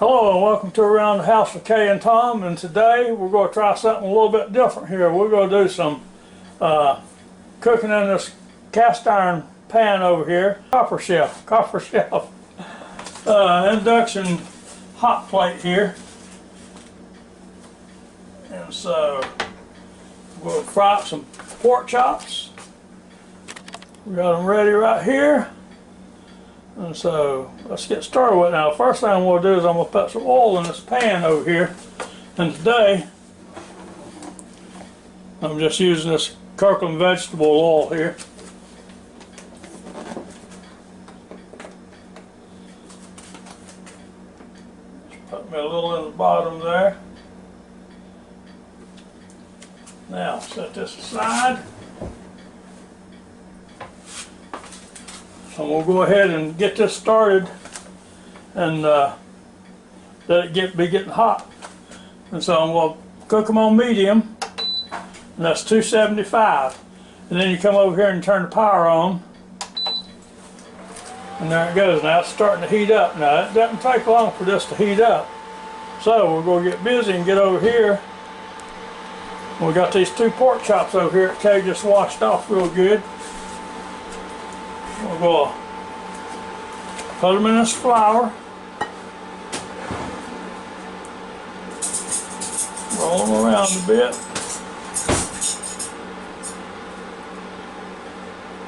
Hello and welcome to Around the House with Kay and Tom, and today we're going to try something a little bit different here. We're going to do some cooking in this cast iron pan over here. Copper shelf induction hot plate here. And so we'll fry up some pork chops. We got them ready right here. And so let's get started with it. Now, the first thing I'm going to do is I'm going to put some oil in this pan over here. And today I'm just using this Kirkland vegetable oil here. Just put me a little in the bottom there. Now set this aside. So we'll go ahead and get this started and let it be getting hot. And so I'm going to cook them on medium, and that's 275. And then you come over here and turn the power on, and there it goes. Now it's starting to heat up. Now it doesn't take long for this to heat up. So we're going to get busy and get over here. We got these two pork chops over here that Kay just washed off real good. We're going to put them in this flour, roll them around a bit,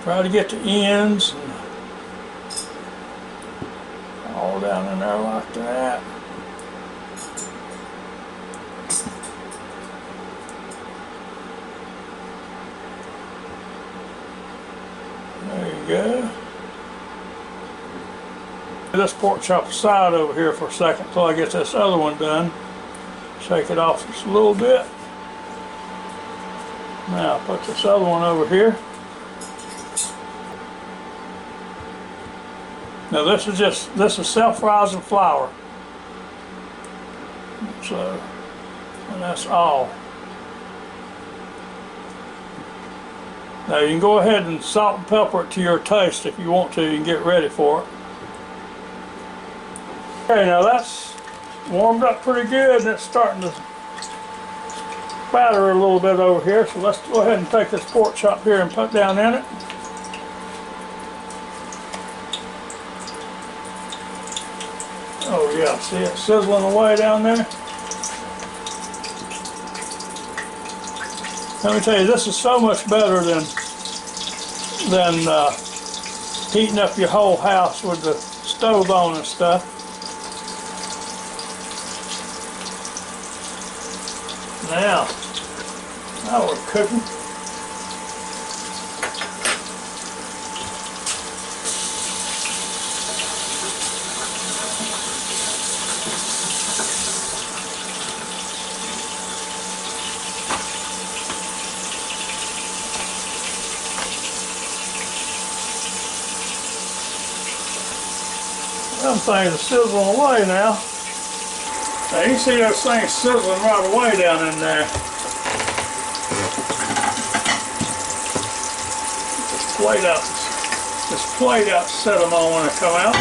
try to get the ends and all down in there like that. There you go. This pork chop aside over here for a second until I get this other one done. Shake it off just a little bit. Now put this other one over here. Now this is self-rising flour. So, and that's all. Now you can go ahead and salt and pepper it to your taste if you want to. You can get ready for it. Okay, now that's warmed up pretty good and it's starting to spatter a little bit over here. So let's go ahead and take this pork chop here and put down in it. Oh yeah, see it sizzling away down there? Let me tell you, this is so much better than heating up your whole house with the stove on and stuff. Now we're cooking. Them things are sizzling away now. Now you can see those things sizzling right away down in there. This plate out to set them on when they come out.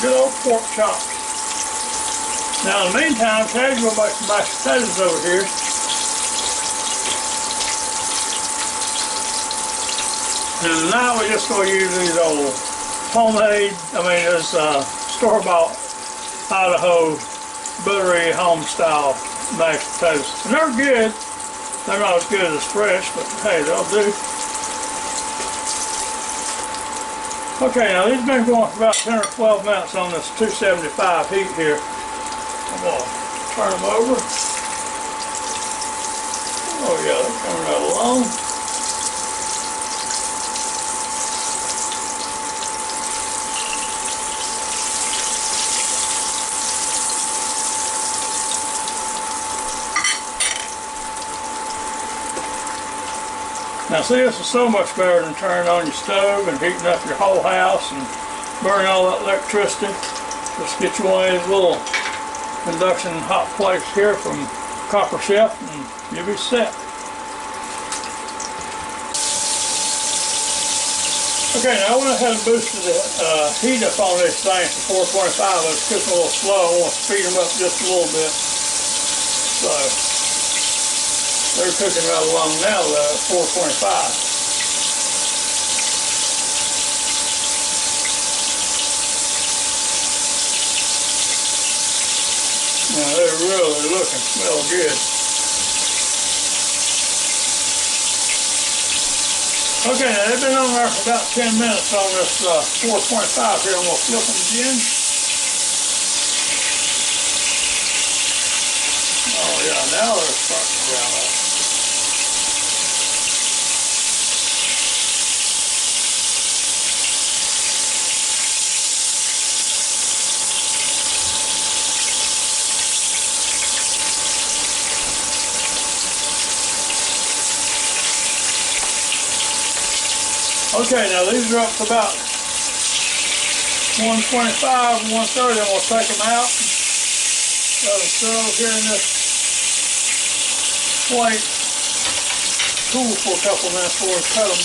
Good old pork chops. Now in the meantime, Kay's going to make some mashed potatoes over here. And now we're just going to use these old homemade, store-bought Idaho buttery home style mashed potatoes. And they're good. They're not as good as fresh, but hey, they'll do. Okay, now these have been going for about 10 or 12 minutes on this 275 heat here. I'm going to turn them over. Oh yeah, they're coming right along. Now see, this is so much better than turning on your stove and heating up your whole house and burning all that electricity. Just get you one of these little induction hot plates here from copper shelf and you'll be set. Okay, now I went ahead and boosted the heat up on this thing to 425. I was cooking a little slow. I want to speed them up just a little bit. So they're cooking right along now, the 425. Now they're really looking, smell good. Okay, now they've been on there for about 10 minutes on this 425 here. I'm going to flip them again. Oh yeah, now they're starting to brown up. Okay, now these are up to about 125, 130. I'm going to take them out. Let them settle here in this plate. Cool for a couple minutes before we cut them.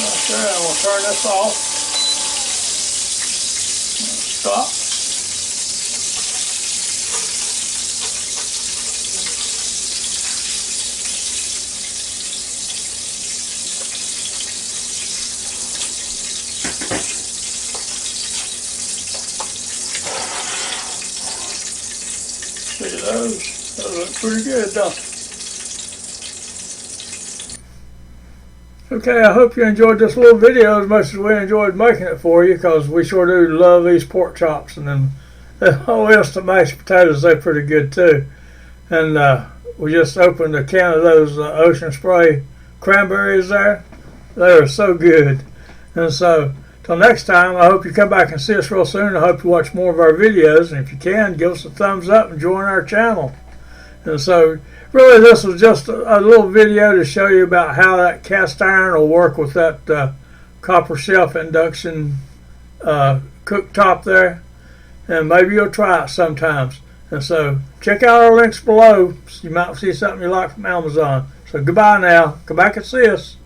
Right there, I'm going to turn this off. Stop. See those? Those look pretty good, don't they? Okay, I hope you enjoyed this little video as much as we enjoyed making it for you, because we sure do love these pork chops. And then the Oyster mashed potatoes, they're pretty good too. And we just opened a can of those Ocean Spray cranberries there. They are so good. And so, till next time, I hope you come back and see us real soon. I hope you watch more of our videos. And if you can, give us a thumbs up and join our channel. And so, really, this was just a little video to show you about how that cast iron will work with that copper shelf induction cooktop there. And maybe you'll try it sometimes. And so, check out our links below. You might see something you like from Amazon. So, goodbye now. Come back and see us.